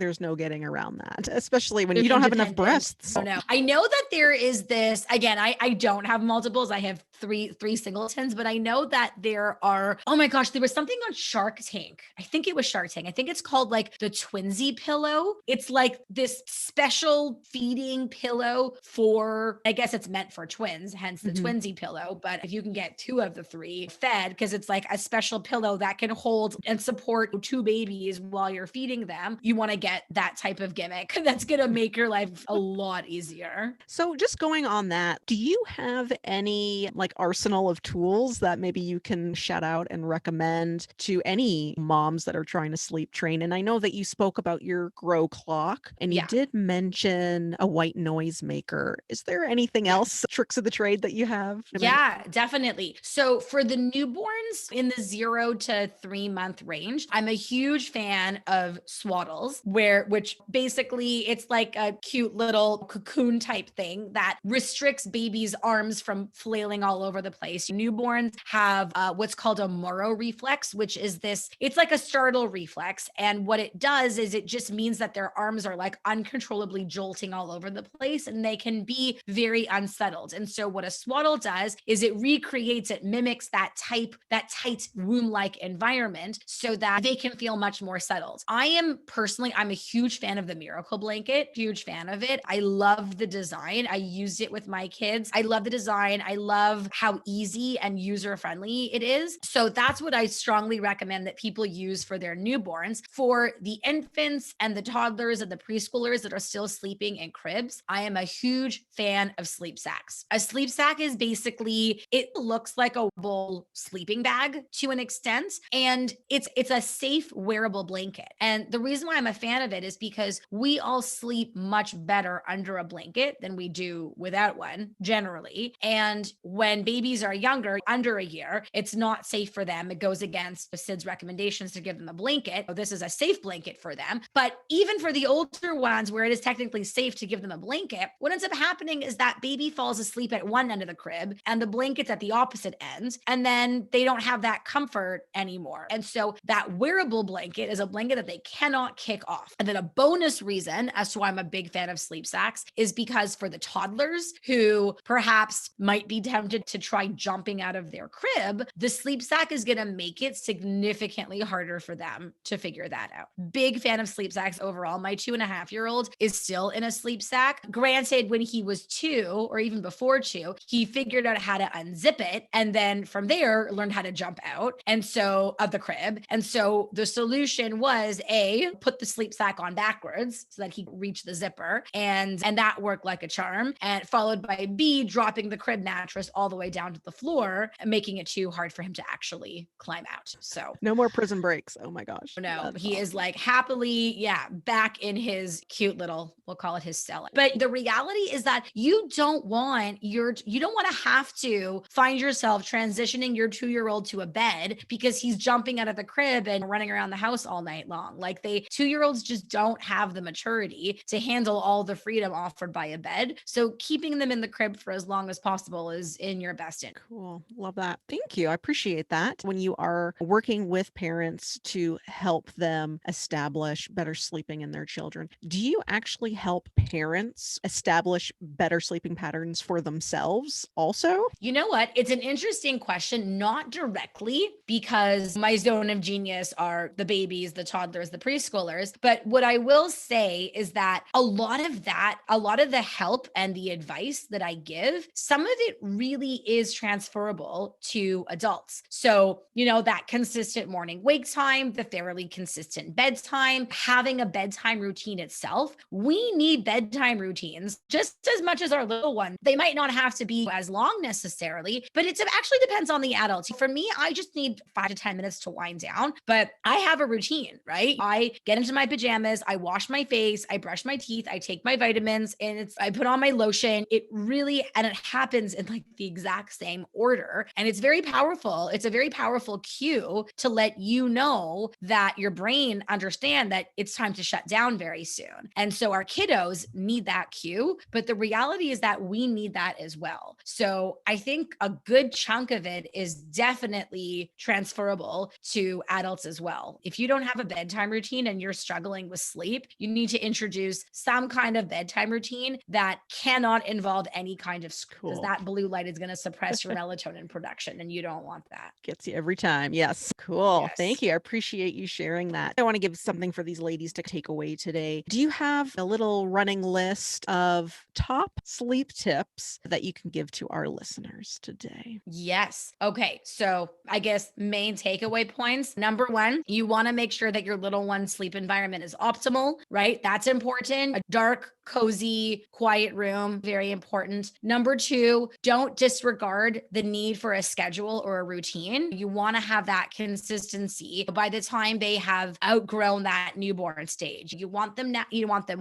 around that, especially when you don't have enough breasts. Oh no. I know that there is this, again, I don't have multiples. I have three singletons, but I know that there are, oh my gosh, there was something on Shark Tank. I think it was Shark Tank. I think it's called like the Twinsy pillow. It's like this special feeding pillow for, I guess it's meant for twins, hence the Twinsy pillow. But if you can get two of the three fed, because it's like a special pillow that can hold and support two babies while you're feeding them, you want to get that type of gimmick. That's going to make your life a lot easier. So just going on that, do you have any like arsenal of tools that maybe you can shout out and recommend to any moms that are trying to sleep train? And I know that you spoke about your grow clock, and you did mention a white noise maker. Is there anything else, tricks of the trade that you have? Yeah, definitely. So for the newborns in the 0 to 3 month range, I'm a huge fan of swaddles, which basically it's like a cute little cocoon type thing that restricts babies' arms from flailing all over the place. Newborns have what's called a Moro reflex, which is this, it's like a startle reflex. And what it does is it just means that their arms are like uncontrollably jolting all over the place, and they can be very unsettled. And so what a swaddle does is it recreates, it mimics that tight womb-like environment so that they can feel much more settled. I'm a huge fan of the Miracle Blanket, huge fan of it. I love the design. I used it with my kids. I love the design. I love how easy and user-friendly it is. So that's what I strongly recommend that people use for their newborns. For the infants and the toddlers and the preschoolers that are still sleeping in cribs, I am a huge fan of sleep sacks. A sleep sack is basically, it looks like a wool sleeping bag to an extent, and it's a safe wearable blanket. And the reason why I'm a fan of it is because we all sleep much better under a blanket than we do without one, generally. And when babies are younger, under a year, it's not safe for them. It goes against SID's recommendations to give them a blanket. This is a safe blanket for them. But even for the older ones, where it is technically safe to give them a blanket, what ends up happening is that baby falls asleep at one end of the crib and the blanket's at the opposite end. And then they don't have that comfort anymore. And so that wearable blanket is a blanket that they cannot kick off. And then a bonus reason as to why I'm a big fan of sleep sacks is because for the toddlers who perhaps might be tempted to try jumping out of their crib, the sleep sack is going to make it significantly harder for them to figure that out. Big fan of sleep sacks overall. My 2.5-year-old is still in a sleep sack. Granted, when he was 2 or even before 2, he figured out how to unzip it. And then from there learned how to jump out. And so of the crib. And so the solution was put the sleep sack on backwards so that he could reach the zipper. And that worked like a charm. And followed by B, dropping the crib mattress all the way down to the floor, making it too hard for him to actually climb out. So no more prison breaks. Oh my gosh. No, he is like happily, back in his cute little, we'll call it his cell. But the reality is that you don't want to have to find yourself transitioning your 2-year-old to a bed because he's jumping out of the crib and running around the house all night long. Like 2-year-olds just don't have the maturity to handle all the freedom offered by a bed. So keeping them in the crib for as long as possible is, in in your best interest. Cool. Love that. Thank you. I appreciate that. When you are working with parents to help them establish better sleeping in their children, do you actually help parents establish better sleeping patterns for themselves also? You know what? It's an interesting question, not directly, because my zone of genius are the babies, the toddlers, the preschoolers. But what I will say is that a lot of the help and the advice that I give, some of it really is transferable to adults. So, that consistent morning wake time, the fairly consistent bedtime, having a bedtime routine itself. We need bedtime routines just as much as our little one. They might not have to be as long necessarily, but it actually depends on the adult. For me, I just need 5 to 10 minutes to wind down, but I have a routine, right? I get into my pajamas, I wash my face, I brush my teeth, I take my vitamins, and I put on my lotion. And it happens in like the exact same order. And it's very powerful. It's a very powerful cue to let you know that your brain understand that it's time to shut down very soon. And so our kiddos need that cue, but the reality is that we need that as well. So I think a good chunk of it is definitely transferable to adults as well. If you don't have a bedtime routine and you're struggling with sleep, you need to introduce some kind of bedtime routine that cannot involve any kind of screen, because Cool. that blue light is going to suppress your melatonin production, and you don't want that. Gets you every time. Yes. Cool. Thank Yes. you. I appreciate you sharing that. I want to give something for these ladies to take away today. Do you have a little running list of top sleep tips that you can give to our listeners today? Yes. Okay. So I guess main takeaway points. Number one, you want to make sure that your little one's sleep environment is optimal, right? That's important. A dark, cozy, quiet room, very important. Number two, don't disregard the need for a schedule or a routine. You want to have that consistency by the time they have outgrown that newborn stage. You want them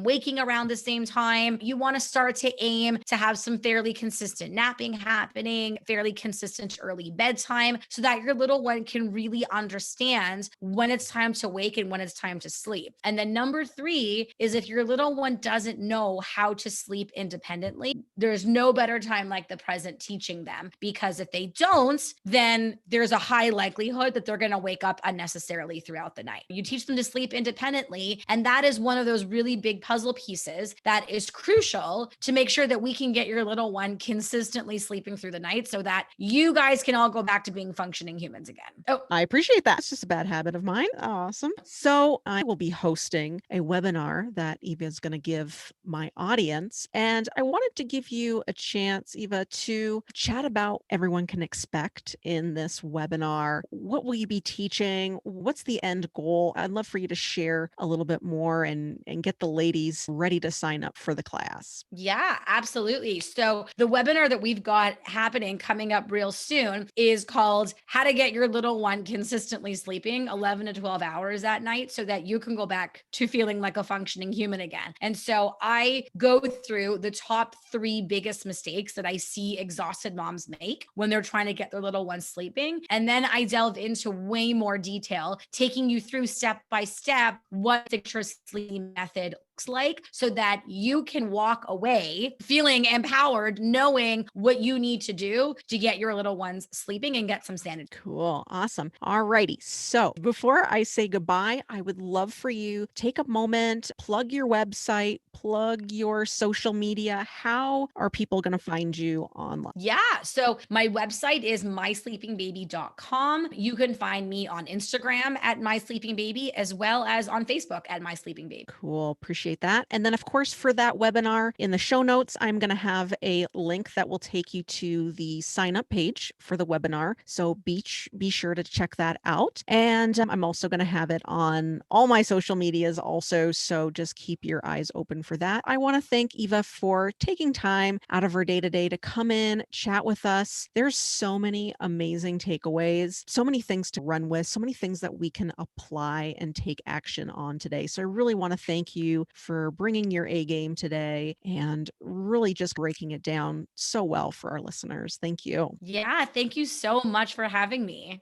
waking around the same time. You want to start to aim to have some fairly consistent napping happening, fairly consistent early bedtime, so that your little one can really understand when it's time to wake and when it's time to sleep. And then number three is, if your little one doesn't know how to sleep independently, there's no better time like the present teaching them, because if they don't, then there's a high likelihood that they're going to wake up unnecessarily throughout the night. You teach them to sleep independently, and that is one of those really big puzzle pieces that is crucial to make sure that we can get your little one consistently sleeping through the night, so that you guys can all go back to being functioning humans again. Oh, I appreciate that. It's just a bad habit of mine. Awesome. So I will be hosting a webinar that Eva is going to give my audience. And I wanted to give you a chance, Eva, to chat about everyone can expect in this webinar. What will you be teaching? What's the end goal? I'd love for you to share a little bit more and get the ladies ready to sign up for the class. yeah, absolutely. So the webinar that we've got happening coming up real soon is called How to Get Your Little One Consistently Sleeping 11 to 12 hours at night, so that you can go back to feeling like a functioning human again. And so I go through the top 3 biggest mistakes that I see exhausted moms make when they're trying to get their little one sleeping. And then I delve into way more detail, taking you through step by step what the sleep method looks like, so that you can walk away feeling empowered, knowing what you need to do to get your little ones sleeping and get some sanity. Cool. Awesome. All righty. So before I say goodbye, I would love for you to take a moment, plug your website, plug your social media. How are people going to find you online? Yeah. So my website is mysleepingbaby.com. You can find me on Instagram at mysleepingbaby, as well as on Facebook at mysleepingbaby. Cool. Appreciate that. And then, of course, for that webinar, in the show notes, I'm going to have a link that will take you to the sign up page for the webinar. So be sure to check that out. And I'm also going to have it on all my social medias also. So just keep your eyes open for that. I want to thank Eva for taking time out of her day-to-day to come in, chat with us. There's so many amazing takeaways, so many things to run with, so many things that we can apply and take action on today. So I really want to thank you for bringing your A game today and really just breaking it down so well for our listeners. Thank you. Yeah. Thank you so much for having me.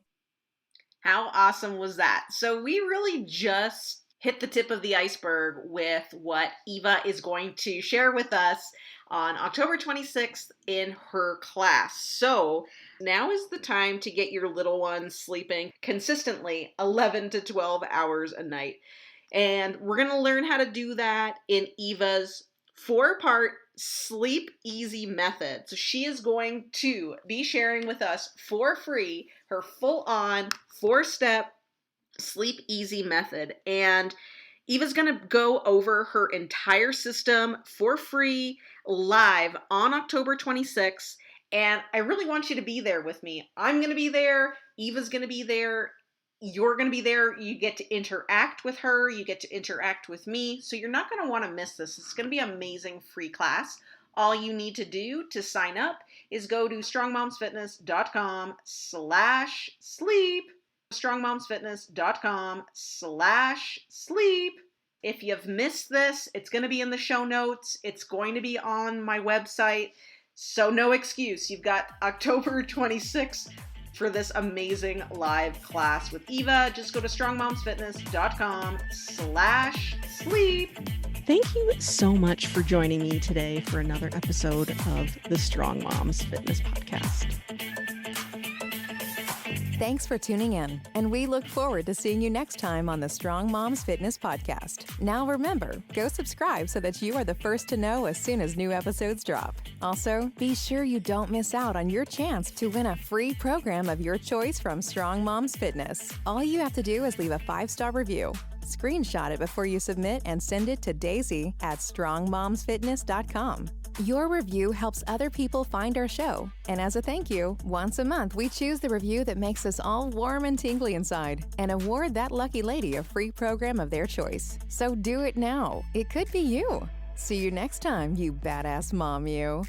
How awesome was that? So we really just hit the tip of the iceberg with what Eva is going to share with us. on October 26th in her class. So now is the time to get your little ones sleeping consistently 11 to 12 hours a night. And we're going to learn how to do that in Eva's 4-part Sleep Easy method. So she is going to be sharing with us for free her full-on 4-step Sleep Easy method. And Eva's going to go over her entire system for free live on October 26th. And I really want you to be there with me. I'm going to be there. Eva's going to be there. You're going to be there. You get to interact with her. You get to interact with me. So you're not going to want to miss this. It's going to be an amazing free class. All you need to do to sign up is go to strongmomsfitness.com/sleep. strongmomsfitness.com/sleep. If you've missed this, it's going to be in the show notes. It's going to be on my website. So no excuse. You've got October 26th for this amazing live class with Eva. Just go to strongmomsfitness.com/sleep. Thank you so much for joining me today for another episode of the Strong Moms Fitness Podcast. Thanks for tuning in, and we look forward to seeing you next time on the Strong Moms Fitness Podcast. Now remember, go subscribe so that you are the first to know as soon as new episodes drop. Also, be sure you don't miss out on your chance to win a free program of your choice from Strong Moms Fitness. All you have to do is leave a 5-star review. Screenshot it before you submit and send it to Daisy at strongmomsfitness.com. Your review helps other people find our show. And as a thank you, once a month we choose the review that makes us all warm and tingly inside and award that lucky lady a free program of their choice. So do it now. It could be you. See you next time, you badass mom, you.